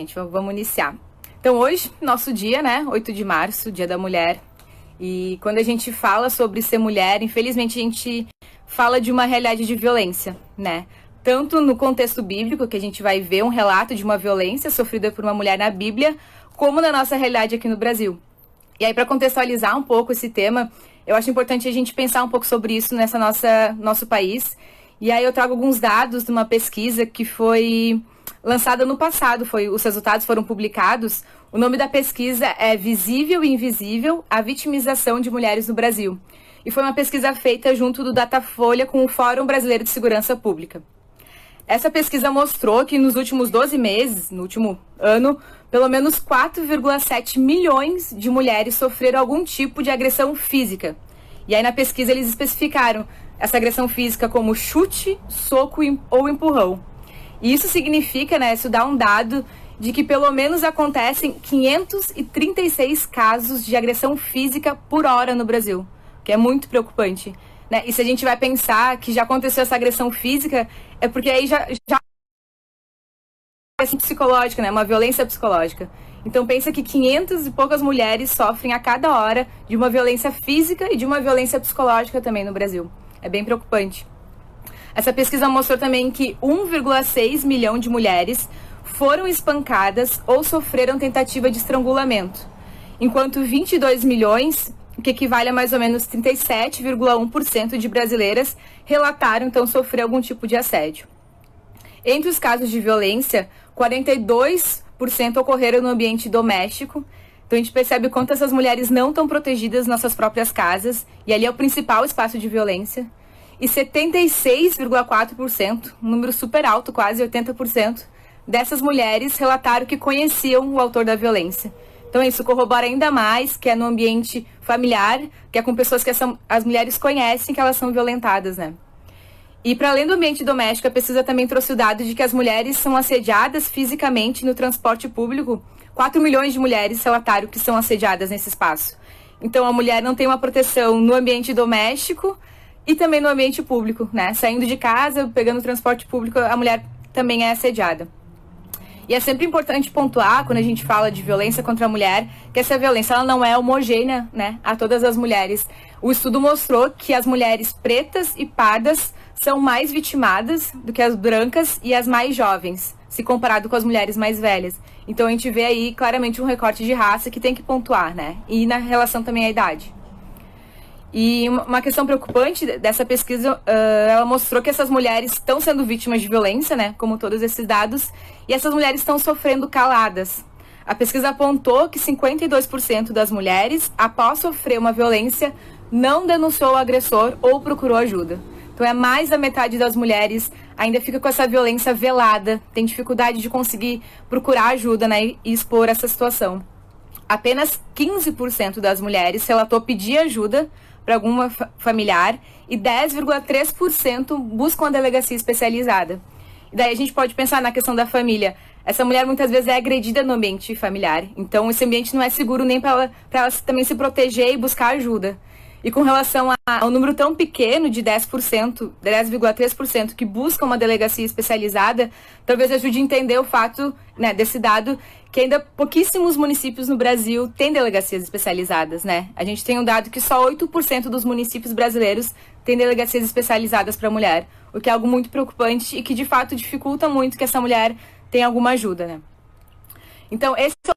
Gente, vamos iniciar. Então hoje, nosso dia, né, 8 de março, Dia da Mulher. E quando a gente fala sobre ser mulher, infelizmente a gente fala de uma realidade de violência, né? Tanto no contexto bíblico, que a gente vai ver um relato de uma violência sofrida por uma mulher na Bíblia, como na nossa realidade aqui no Brasil. E aí, para contextualizar um pouco esse tema, eu acho importante a gente pensar um pouco sobre isso nessa nosso país. E aí eu trago alguns dados de uma pesquisa que foi lançada no passado, os resultados foram publicados. O nome da pesquisa é Visível e Invisível, a vitimização de mulheres no Brasil. E foi uma pesquisa feita junto do Datafolha com o Fórum Brasileiro de Segurança Pública. Essa pesquisa mostrou que nos últimos 12 meses, no último ano, pelo menos 4,7 milhões de mulheres sofreram algum tipo de agressão física. E aí na pesquisa eles especificaram essa agressão física como chute, soco ou empurrão. E isso significa, né, isso dá um dado de que pelo menos acontecem 536 casos de agressão física por hora no Brasil, que é muito preocupante, né? E se a gente vai pensar que já aconteceu essa agressão física, é porque aí já é psicológica, né? Uma violência psicológica. Então pensa que 500 e poucas mulheres sofrem a cada hora de uma violência física e de uma violência psicológica também no Brasil. É bem preocupante. Essa pesquisa mostrou também que 1,6 milhão de mulheres foram espancadas ou sofreram tentativa de estrangulamento, enquanto 22 milhões, o que equivale a mais ou menos 37,1% de brasileiras, relataram então sofrer algum tipo de assédio. Entre os casos de violência, 42% ocorreram no ambiente doméstico. Então a gente percebe quanto essas mulheres não estão protegidas nas suas próprias casas, e ali é o principal espaço de violência. E 76,4%, um número super alto, quase 80%, dessas mulheres relataram que conheciam o autor da violência. Então isso corrobora ainda mais que é no ambiente familiar, que é com pessoas que as mulheres conhecem que elas são violentadas, né? E para além do ambiente doméstico, a pesquisa também trouxe o dado de que as mulheres são assediadas fisicamente no transporte público. 4 milhões de mulheres relataram que são assediadas nesse espaço. Então a mulher não tem uma proteção no ambiente doméstico e também no ambiente público, né? Saindo de casa, pegando o transporte público, a mulher também é assediada. E é sempre importante pontuar, quando a gente fala de violência contra a mulher, que essa violência ela não é homogênea, né, a todas as mulheres. O estudo mostrou que as mulheres pretas e pardas são mais vitimadas do que as brancas e as mais jovens, se comparado com as mulheres mais velhas. Então a gente vê aí claramente um recorte de raça que tem que pontuar, né? E na relação também à idade. E uma questão preocupante dessa pesquisa, ela mostrou que essas mulheres estão sendo vítimas de violência, né, como todos esses dados, e essas mulheres estão sofrendo caladas. A pesquisa apontou que 52% das mulheres, após sofrer uma violência, não denunciou o agressor ou procurou ajuda. Então é mais da metade das mulheres ainda fica com essa violência velada, tem dificuldade de conseguir procurar ajuda, né, e expor essa situação. Apenas 15% das mulheres relatou pedir ajuda para alguma familiar e 10,3% buscam a delegacia especializada. E daí a gente pode pensar na questão da família. Essa mulher muitas vezes é agredida no ambiente familiar, então esse ambiente não é seguro nem para ela também se proteger e buscar ajuda. E com relação ao número tão pequeno de 10,3% que buscam uma delegacia especializada, talvez ajude a entender o fato, né, desse dado, que ainda pouquíssimos municípios no Brasil têm delegacias especializadas, né? A gente tem um dado que só 8% dos municípios brasileiros têm delegacias especializadas para mulher, o que é algo muito preocupante e que, de fato, dificulta muito que essa mulher tenha alguma ajuda, né? Então, esse é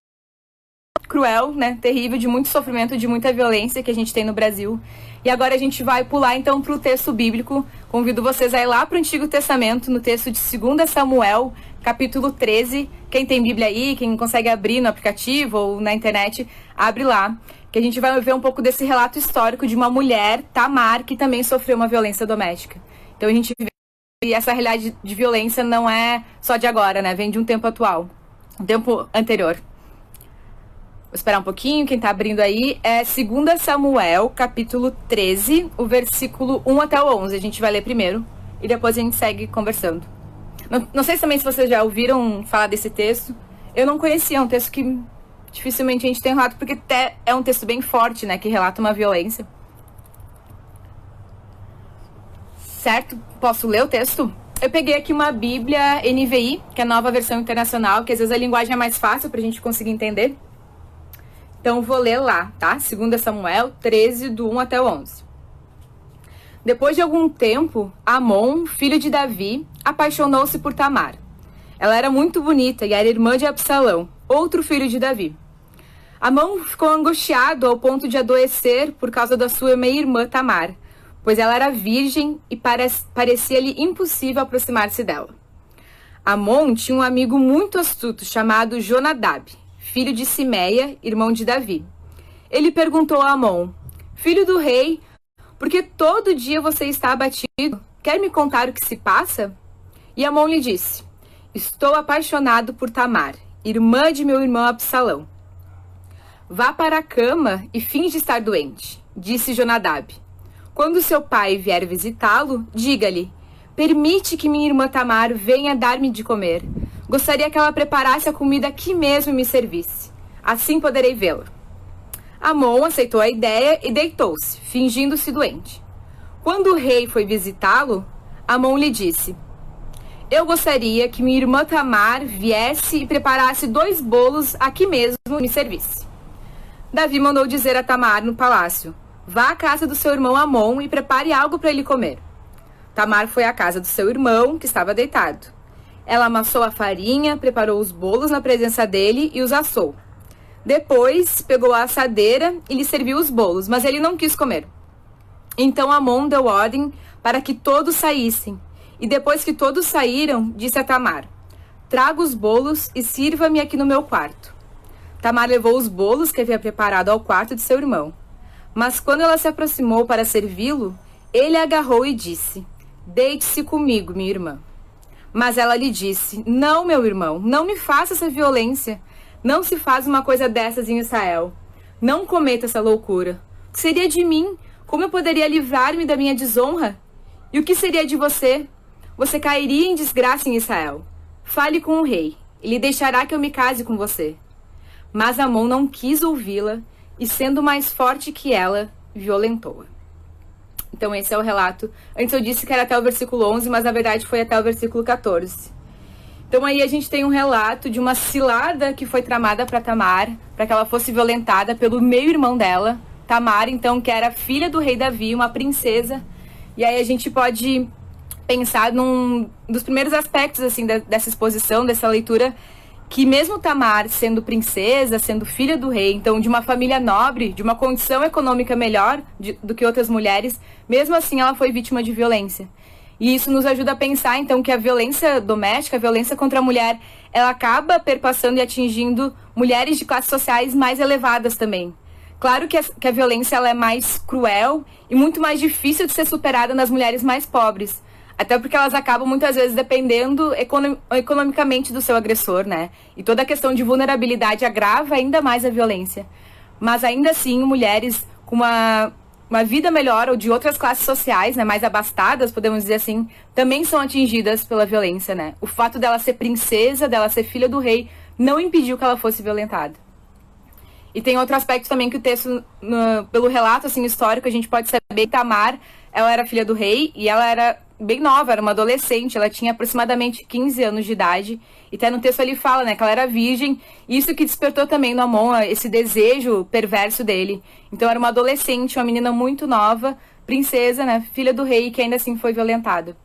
cruel, né, terrível, de muito sofrimento, de muita violência que a gente tem no Brasil. E agora a gente vai pular então para o texto bíblico. Convido vocês a ir lá para o Antigo Testamento, no texto de 2 Samuel, capítulo 13. Quem tem Bíblia aí, quem consegue abrir no aplicativo ou na internet, abre lá, que a gente vai ver um pouco desse relato histórico de uma mulher, Tamar, que também sofreu uma violência doméstica. Então a gente vê que essa realidade de violência não é só de agora, né, vem de um tempo atual, um tempo anterior. Vou esperar um pouquinho, quem está abrindo aí é 2 Samuel, capítulo 13, o versículo 1 até o 11. A gente vai ler primeiro e depois a gente segue conversando. Não sei também se vocês já ouviram falar desse texto. Eu não conhecia, é um texto que dificilmente a gente tem relato, porque até é um texto bem forte, né, que relata uma violência. Certo? Posso ler o texto? Eu peguei aqui uma Bíblia NVI, que é a nova versão internacional, que às vezes a linguagem é mais fácil pra gente conseguir entender. Então vou ler lá, tá? 2 Samuel 13, do 1 até o 11. Depois de algum tempo, Amon, filho de Davi, apaixonou-se por Tamar. Ela era muito bonita e era irmã de Absalão, outro filho de Davi. Amon ficou angustiado ao ponto de adoecer por causa da sua meia-irmã Tamar, pois ela era virgem e parecia-lhe impossível aproximar-se dela. Amon tinha um amigo muito astuto chamado Jonadab, filho de Simeia, irmão de Davi. Ele perguntou a Amon: filho do rei, por que todo dia você está abatido? Quer me contar o que se passa? E Amon lhe disse: estou apaixonado por Tamar, irmã de meu irmão Absalão. Vá para a cama e finge estar doente, disse Jonadab. Quando seu pai vier visitá-lo, diga-lhe: permite que minha irmã Tamar venha dar-me de comer. Gostaria que ela preparasse a comida aqui mesmo e me servisse. Assim poderei vê-lo. Amon aceitou a ideia e deitou-se, fingindo-se doente. Quando o rei foi visitá-lo, Amon lhe disse: eu gostaria que minha irmã Tamar viesse e preparasse 2 bolos aqui mesmo e me servisse. Davi mandou dizer a Tamar no palácio: vá à casa do seu irmão Amon e prepare algo para ele comer. Tamar foi à casa do seu irmão, que estava deitado. Ela amassou a farinha, preparou os bolos na presença dele e os assou. Depois, pegou a assadeira e lhe serviu os bolos, mas ele não quis comer. Então Amon deu ordem para que todos saíssem. E depois que todos saíram, disse a Tamar: traga os bolos e sirva-me aqui no meu quarto. Tamar levou os bolos que havia preparado ao quarto de seu irmão. Mas quando ela se aproximou para servi-lo, ele a agarrou e disse: deite-se comigo, minha irmã. Mas ela lhe disse: não, meu irmão, não me faça essa violência. Não se faz uma coisa dessas em Israel. Não cometa essa loucura. O que seria de mim? Como eu poderia livrar-me da minha desonra? E o que seria de você? Você cairia em desgraça em Israel. Fale com o rei. Ele deixará que eu me case com você. Mas Amon não quis ouvi-la e, sendo mais forte que ela, violentou-a. Então esse é o relato. Antes eu disse que era até o versículo 11, mas na verdade foi até o versículo 14. Então aí a gente tem um relato de uma cilada que foi tramada para Tamar, para que ela fosse violentada pelo meio-irmão dela, Tamar, então, que era filha do rei Davi, uma princesa. E aí a gente pode pensar num dos primeiros aspectos assim dessa exposição, dessa leitura, que mesmo Tamar sendo princesa, sendo filha do rei, então de uma família nobre, de uma condição econômica melhor do que outras mulheres, mesmo assim ela foi vítima de violência. E isso nos ajuda a pensar, então, que a violência doméstica, a violência contra a mulher, ela acaba perpassando e atingindo mulheres de classes sociais mais elevadas também. Claro que a violência ela é mais cruel e muito mais difícil de ser superada nas mulheres mais pobres. Até porque elas acabam muitas vezes dependendo economicamente do seu agressor, né? E toda a questão de vulnerabilidade agrava ainda mais a violência. Mas ainda assim, mulheres com uma vida melhor ou de outras classes sociais, né, mais abastadas, podemos dizer assim, também são atingidas pela violência, né? O fato dela ser princesa, dela ser filha do rei, não impediu que ela fosse violentada. E tem outro aspecto também que o texto, pelo relato assim, histórico, a gente pode saber que Tamar, ela era filha do rei e ela era bem nova, era uma adolescente, ela tinha aproximadamente 15 anos de idade, e até no texto ele fala, né, que ela era virgem, isso que despertou também no Amon esse desejo perverso dele. Então era uma adolescente, uma menina muito nova, princesa, né, filha do rei, que ainda assim foi violentada.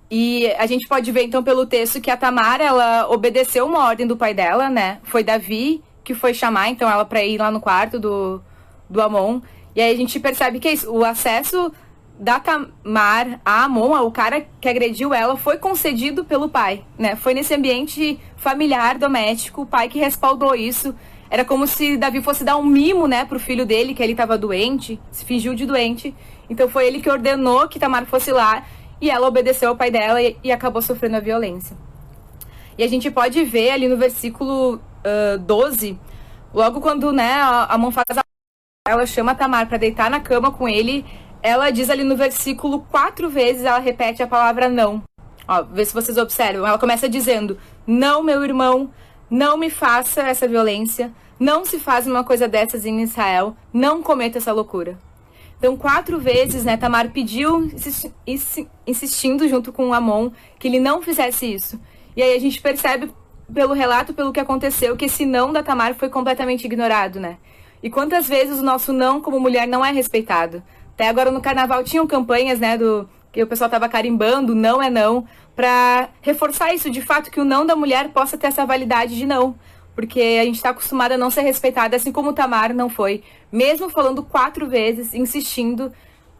E a gente pode ver então pelo texto que a Tamar, ela obedeceu uma ordem do pai dela, né, foi Davi que foi chamar então ela para ir lá no quarto do Amon, e aí a gente percebe que é isso, o acesso da Tamar a Amon, o cara que agrediu ela, foi concedido pelo pai, né? Foi nesse ambiente familiar, doméstico, o pai que respaldou isso. Era como se Davi fosse dar um mimo, né, pro filho dele, que ele estava doente, se fingiu de doente. Então foi ele que ordenou que Tamar fosse lá, e ela obedeceu ao pai dela e acabou sofrendo a violência. E a gente pode ver ali no versículo 12, logo quando, né, Amon faz ela chama Tamar para deitar na cama com ele. Ela diz ali no versículo 4 vezes, ela repete a palavra não. Ó, vê se vocês observam. Ela começa dizendo: não, meu irmão, não me faça essa violência, não se faz uma coisa dessas em Israel, não cometa essa loucura. Então, 4 vezes, né, Tamar pediu, insistindo junto com Amon, que ele não fizesse isso. E aí a gente percebe, pelo relato, pelo que aconteceu, que esse não da Tamar foi completamente ignorado, né? E quantas vezes o nosso não como mulher não é respeitado? Até agora no carnaval tinham campanhas, né, que o pessoal tava carimbando, não é não, para reforçar isso, de fato, que o não da mulher possa ter essa validade de não. Porque a gente está acostumada a não ser respeitada, assim como Tamar não foi. Mesmo falando 4 vezes, insistindo,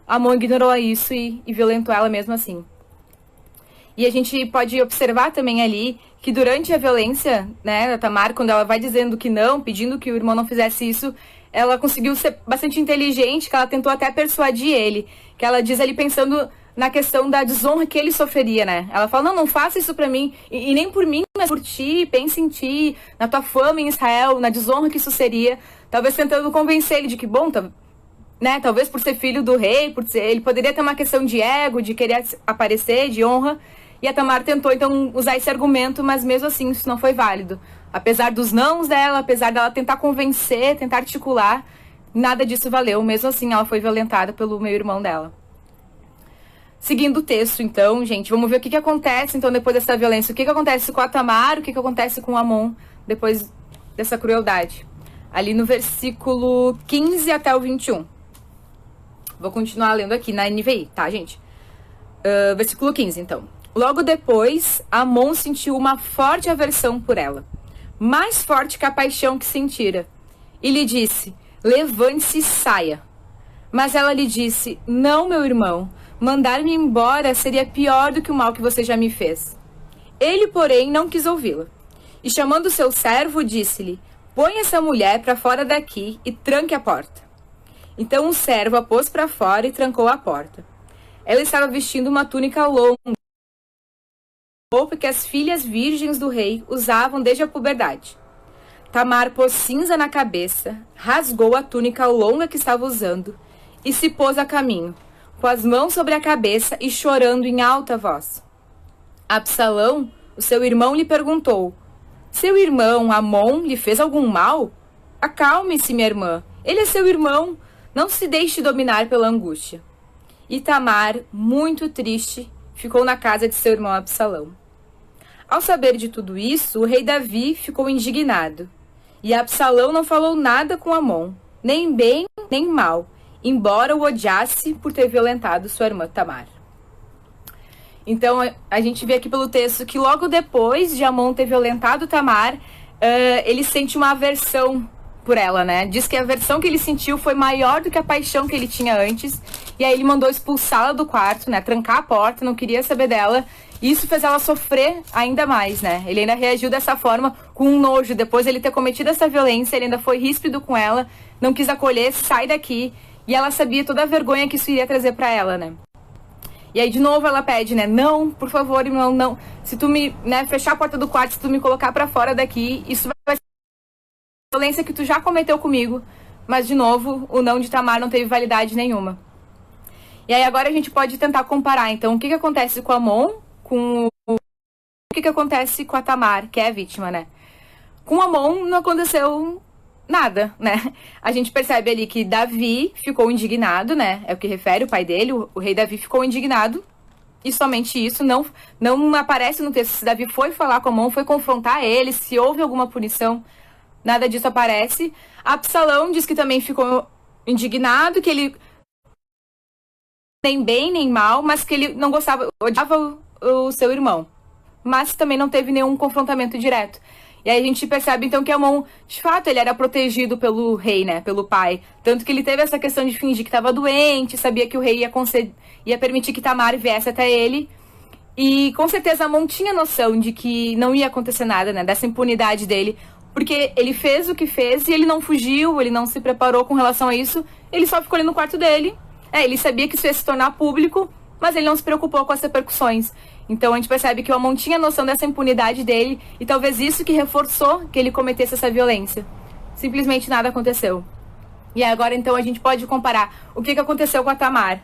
Amon ignorou isso e violentou ela mesmo assim. E a gente pode observar também ali que durante a violência, né, da Tamar, quando ela vai dizendo que não, pedindo que o irmão não fizesse isso, ela conseguiu ser bastante inteligente, que ela tentou até persuadir ele. Que ela diz ali pensando na questão da desonra que ele sofreria, né? Ela fala, não faça isso pra mim, e nem por mim, mas por ti, pense em ti, na tua fama em Israel, na desonra que isso seria. Talvez tentando convencer ele de que, bom, né, talvez por ser filho do rei, ele poderia ter uma questão de ego, de querer aparecer, de honra. E a Tamar tentou, então, usar esse argumento, mas mesmo assim isso não foi válido. Apesar dos nãos dela, apesar dela tentar convencer, tentar articular, nada disso valeu. Mesmo assim, ela foi violentada pelo meio irmão dela. Seguindo o texto, então, gente, vamos ver o que acontece, então, depois dessa violência. O que acontece com a Tamar, o que acontece com Amon depois dessa crueldade. Ali no versículo 15 até o 21. Vou continuar lendo aqui na NVI, tá, gente? Versículo 15, então. Logo depois, Amon sentiu uma forte aversão por ela, mais forte que a paixão que sentira, e lhe disse, levante-se e saia. Mas ela lhe disse, não, meu irmão, mandar-me embora seria pior do que o mal que você já me fez. Ele, porém, não quis ouvi-la. E chamando seu servo, disse-lhe, põe essa mulher para fora daqui e tranque a porta. Então o servo a pôs para fora e trancou a porta. Ela estava vestindo uma túnica longa, roupa que as filhas virgens do rei usavam desde a puberdade. Tamar pôs cinza na cabeça, rasgou a túnica longa que estava usando e se pôs a caminho, com as mãos sobre a cabeça e chorando em alta voz. Absalão, o seu irmão, lhe perguntou, seu irmão Amon lhe fez algum mal? Acalme-se, minha irmã, ele é seu irmão, não se deixe dominar pela angústia. E Tamar, muito triste, ficou na casa de seu irmão Absalão. Ao saber de tudo isso, o rei Davi ficou indignado. E Absalão não falou nada com Amon, nem bem nem mal, embora o odiasse por ter violentado sua irmã Tamar. Então, a gente vê aqui pelo texto que logo depois de Amon ter violentado Tamar, ele sente uma aversão por ela, né? Diz que a aversão que ele sentiu foi maior do que a paixão que ele tinha antes. E aí ele mandou expulsá-la do quarto, né? Trancar a porta, não queria saber dela. E isso fez ela sofrer ainda mais, né? Ele ainda reagiu dessa forma com um nojo. Depois de ele ter cometido essa violência, ele ainda foi ríspido com ela, não quis acolher, sai daqui. E ela sabia toda a vergonha que isso iria trazer pra ela, né? E aí, de novo, ela pede, né? Não, por favor, irmão, não. Se tu me, né, fechar a porta do quarto, se tu me colocar pra fora daqui, isso vai ser a violência que tu já cometeu comigo. Mas, de novo, o não de Tamar não teve validade nenhuma. E aí, agora a gente pode tentar comparar. Então, o que acontece com Amon, com o que acontece com a Tamar, que é a vítima, né? Com Amon não aconteceu nada, né? A gente percebe ali que Davi ficou indignado, né? É o que refere o pai dele, o rei Davi ficou indignado. E somente isso, não aparece no texto se Davi foi falar com Amon, foi confrontar ele, se houve alguma punição, nada disso aparece. Absalão diz que também ficou indignado, que ele nem bem nem mal, mas que ele não gostava, odiava o seu irmão. Mas também não teve nenhum confrontamento direto. E aí a gente percebe, então, que Amon, de fato, ele era protegido pelo rei, né? Pelo pai. Tanto que ele teve essa questão de fingir que estava doente, sabia que o rei ia permitir que Tamar viesse até ele. E, com certeza, Amon tinha noção de que não ia acontecer nada, né? Dessa impunidade dele. Porque ele fez o que fez e ele não fugiu, ele não se preparou com relação a isso. Ele só ficou ali no quarto dele. Ele sabia que isso ia se tornar público, mas ele não se preocupou com as repercussões. Então a gente percebe que o Amon tinha noção dessa impunidade dele e talvez isso que reforçou que ele cometesse essa violência. Simplesmente nada aconteceu. E agora então a gente pode comparar o que aconteceu com a Tamar.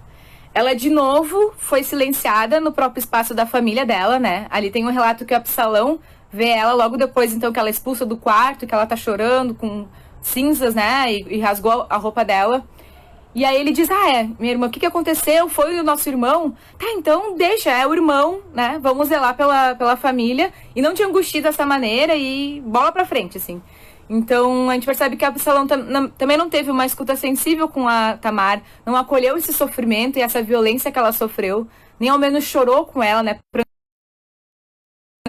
Ela de novo foi silenciada no próprio espaço da família dela, né? Ali tem um relato que o Absalão vê ela logo depois então que ela é expulsa do quarto, que ela tá chorando com cinzas, né? E rasgou a roupa dela. E aí ele diz, minha irmã, o que aconteceu? Foi o nosso irmão? Tá, então deixa, é o irmão, né? Vamos zelar pela família e não te angustie dessa maneira e bola pra frente, assim. Então, a gente percebe que Absalão também não teve uma escuta sensível com a Tamar, não acolheu esse sofrimento e essa violência que ela sofreu, nem ao menos chorou com ela, né?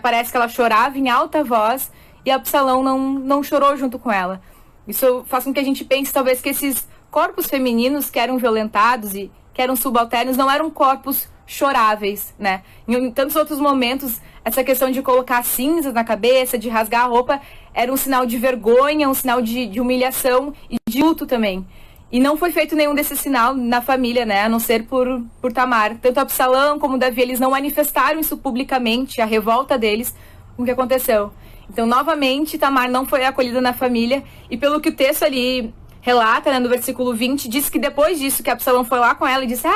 Parece que ela chorava em alta voz e Absalão não chorou junto com ela. Isso faz com que a gente pense, talvez, que esses corpos femininos que eram violentados e que eram subalternos não eram corpos choráveis, né? Em tantos outros momentos, essa questão de colocar cinzas na cabeça, de rasgar a roupa, era um sinal de vergonha, um sinal de humilhação e de luto também. E não foi feito nenhum desse sinal na família, né? A não ser por Tamar. Tanto Absalão como Davi, eles não manifestaram isso publicamente, a revolta deles, com o que aconteceu. Então, novamente, Tamar não foi acolhida na família. E pelo que o texto ali relata, né, no versículo 20, diz que depois disso, que Absalão foi lá com ela e disse,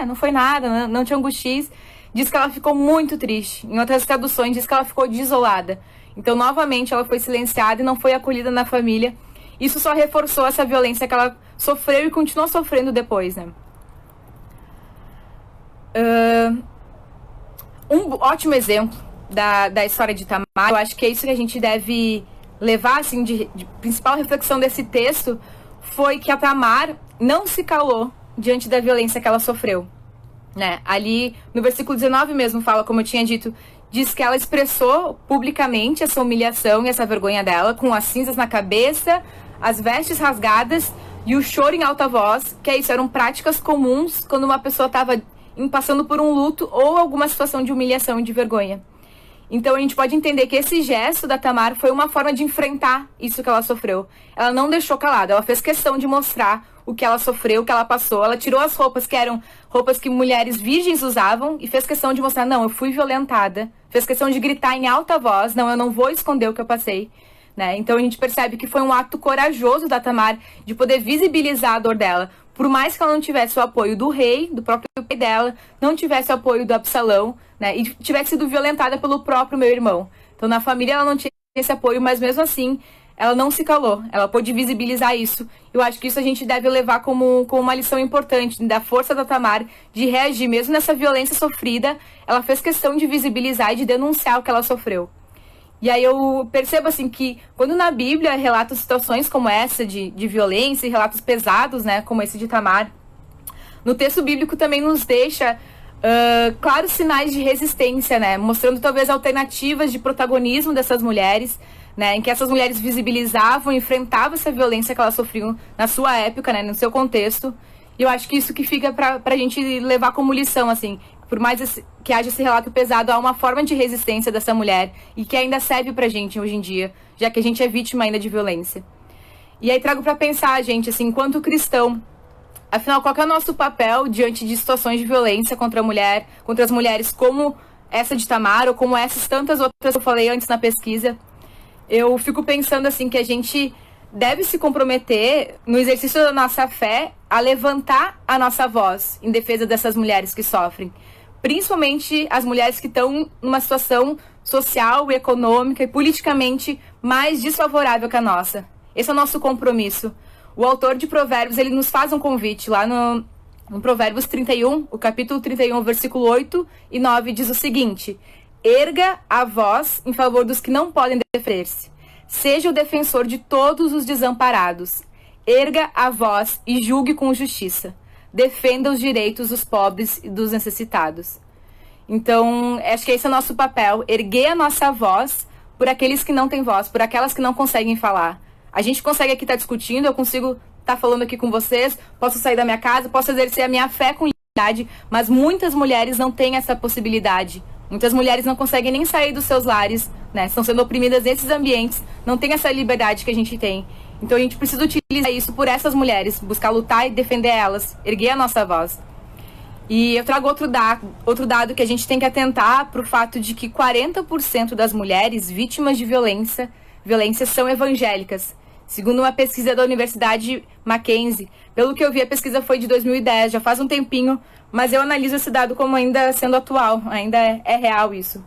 não foi nada, não te angusties. Diz que ela ficou muito triste. Em outras traduções, diz que ela ficou desolada. Então, novamente, ela foi silenciada e não foi acolhida na família. Isso só reforçou essa violência que ela sofreu e continuou sofrendo depois, né? Um ótimo exemplo da história de Tamar, eu acho que é isso que a gente deve levar, assim, de principal reflexão desse texto, foi que a Tamar não se calou diante da violência que ela sofreu, né? Ali, no versículo 19 mesmo, fala, como eu tinha dito, diz que ela expressou publicamente essa humilhação e essa vergonha dela, com as cinzas na cabeça, as vestes rasgadas e o choro em alta voz, que é isso, eram práticas comuns quando uma pessoa estava passando por um luto ou alguma situação de humilhação e de vergonha. Então a gente pode entender que esse gesto da Tamar foi uma forma de enfrentar isso que ela sofreu. Ela não deixou calada, ela fez questão de mostrar o que ela sofreu, o que ela passou. Ela tirou as roupas que eram roupas que mulheres virgens usavam e fez questão de mostrar, não, eu fui violentada. Fez questão de gritar em alta voz, não, eu não vou esconder o que eu passei. Né? Então a gente percebe que foi um ato corajoso da Tamar de poder visibilizar a dor dela. Por mais que ela não tivesse o apoio do rei, do próprio pai dela, não tivesse o apoio do Absalão, né, e tivesse sido violentada pelo próprio meu irmão. Então na família ela não tinha esse apoio, mas mesmo assim ela não se calou, ela pôde visibilizar isso. Eu acho que isso a gente deve levar como uma lição importante, da força da Tamar de reagir, mesmo nessa violência sofrida, ela fez questão de visibilizar e de denunciar o que ela sofreu. E aí eu percebo, assim, que quando na Bíblia relata situações como essa de violência e relatos pesados, né, como esse de Tamar, no texto bíblico também nos deixa claros sinais de resistência, né, mostrando talvez alternativas de protagonismo dessas mulheres, né, em que essas mulheres visibilizavam, enfrentavam essa violência que elas sofriam na sua época, né, no seu contexto. E eu acho que isso que fica pra gente levar como lição, assim, por mais que haja esse relato pesado, há uma forma de resistência dessa mulher e que ainda serve pra gente hoje em dia, já que a gente é vítima ainda de violência. E aí trago pra pensar, gente, assim, enquanto cristão, afinal, qual que é o nosso papel diante de situações de violência contra a mulher, contra as mulheres, como essa de Tamar ou como essas tantas outras que eu falei antes na pesquisa? Eu fico pensando, assim, que a gente deve se comprometer no exercício da nossa fé a levantar a nossa voz em defesa dessas mulheres que sofrem. Principalmente as mulheres que estão numa situação social, econômica e politicamente mais desfavorável que a nossa. Esse é o nosso compromisso. O autor de Provérbios, ele nos faz um convite lá no Provérbios 31, o capítulo 31, versículo 8 e 9, diz o seguinte: erga a voz em favor dos que não podem defender-se. Seja o defensor de todos os desamparados. Erga a voz e julgue com justiça. Defenda os direitos dos pobres e dos necessitados. Então, acho que esse é o nosso papel, erguer a nossa voz por aqueles que não têm voz, por aquelas que não conseguem falar. A gente consegue aqui estar discutindo, eu consigo estar falando aqui com vocês, posso sair da minha casa, posso exercer a minha fé com liberdade, mas muitas mulheres não têm essa possibilidade. Muitas mulheres não conseguem nem sair dos seus lares, né? Estão sendo oprimidas nesses ambientes, não tem essa liberdade que a gente tem. Então a gente precisa utilizar isso por essas mulheres, buscar lutar e defender elas, erguer a nossa voz. E eu trago outro dado que a gente tem que atentar para o fato de que 40% das mulheres vítimas de violência são evangélicas, segundo uma pesquisa da Universidade Mackenzie. Pelo que eu vi, a pesquisa foi de 2010, já faz um tempinho, mas eu analiso esse dado como ainda sendo atual, ainda é real isso.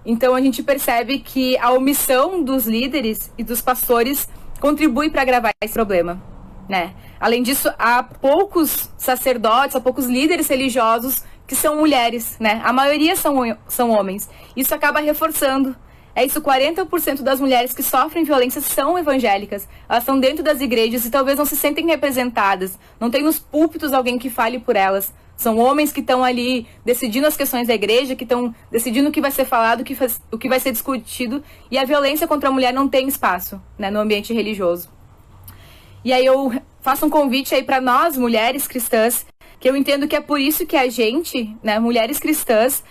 Então a gente percebe que a omissão dos líderes e dos pastores contribui para agravar esse problema. né? Além disso, há poucos sacerdotes, há poucos líderes religiosos que são mulheres, né? A maioria são homens. Isso acaba reforçando. É isso, 40% das mulheres que sofrem violência são evangélicas. Elas estão dentro das igrejas e talvez não se sentem representadas. Não tem nos púlpitos alguém que fale por elas. São homens que estão ali decidindo as questões da igreja, que estão decidindo o que vai ser falado, o que vai ser discutido. E a violência contra a mulher não tem espaço, né, no ambiente religioso. E aí eu faço um convite aí para nós, mulheres cristãs, que eu entendo que é por isso que a gente, né, mulheres cristãs,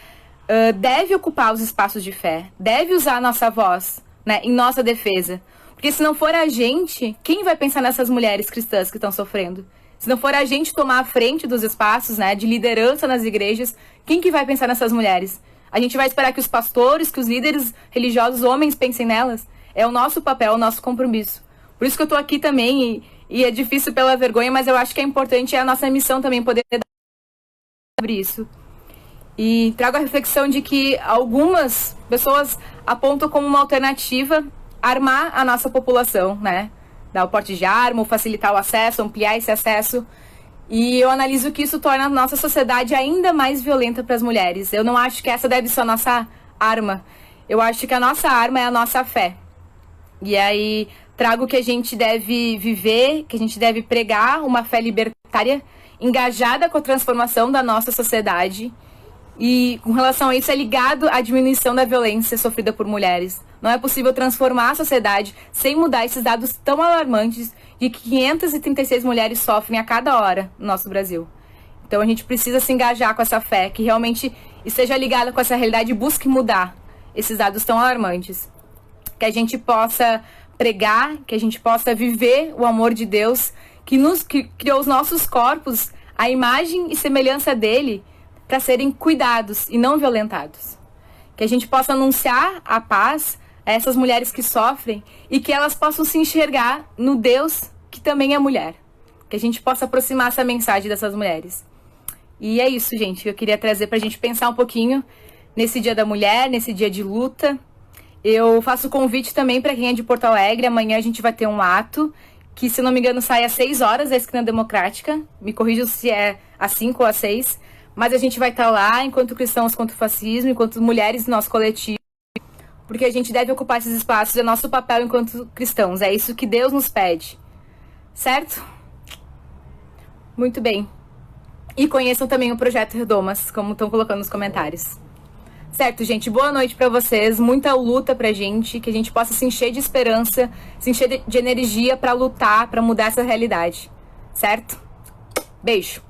deve ocupar os espaços de fé, deve usar a nossa voz, né, em nossa defesa. Porque se não for a gente, quem vai pensar nessas mulheres cristãs que estão sofrendo? Se não for a gente tomar a frente dos espaços, né, de liderança nas igrejas, quem que vai pensar nessas mulheres? A gente vai esperar que os pastores, que os líderes religiosos, homens, pensem nelas? É o nosso papel, é o nosso compromisso. Por isso que eu tô aqui também, e é difícil pela vergonha, mas eu acho que é importante, é a nossa missão também poder dar sobre isso. E trago a reflexão de que algumas pessoas apontam como uma alternativa armar a nossa população, né? Dar o porte de arma, ou facilitar o acesso, ampliar esse acesso. E eu analiso que isso torna a nossa sociedade ainda mais violenta para as mulheres. Eu não acho que essa deve ser a nossa arma. Eu acho que a nossa arma é a nossa fé. E aí trago que a gente deve viver, que a gente deve pregar uma fé libertária, engajada com a transformação da nossa sociedade. E com relação a isso é ligado à diminuição da violência sofrida por mulheres. Não é possível transformar a sociedade sem mudar esses dados tão alarmantes de que 536 mulheres sofrem a cada hora no nosso Brasil. Então a gente precisa se engajar com essa fé, que realmente esteja ligada com essa realidade e busque mudar esses dados tão alarmantes. Que a gente possa pregar, que a gente possa viver o amor de Deus, que criou os nossos corpos, a imagem e semelhança dele, para serem cuidados e não violentados. Que a gente possa anunciar a paz a essas mulheres que sofrem e que elas possam se enxergar no Deus que também é mulher. Que a gente possa aproximar essa mensagem dessas mulheres. E é isso, gente, que eu queria trazer para a gente pensar um pouquinho nesse Dia da Mulher, nesse dia de luta. Eu faço convite também para quem é de Porto Alegre. Amanhã a gente vai ter um ato que, se não me engano, sai às 6 horas da Esquina Democrática. Me corrijam se é às 5 ou às 6. Mas a gente vai estar lá enquanto cristãos contra o fascismo, enquanto mulheres do nosso coletivo, porque a gente deve ocupar esses espaços, é nosso papel enquanto cristãos, é isso que Deus nos pede, certo? Muito bem. E conheçam também o Projeto Redomas, como estão colocando nos comentários. Certo, gente, boa noite pra vocês, muita luta pra gente, que a gente possa se encher de esperança, se encher de energia pra lutar, pra mudar essa realidade, certo? Beijo!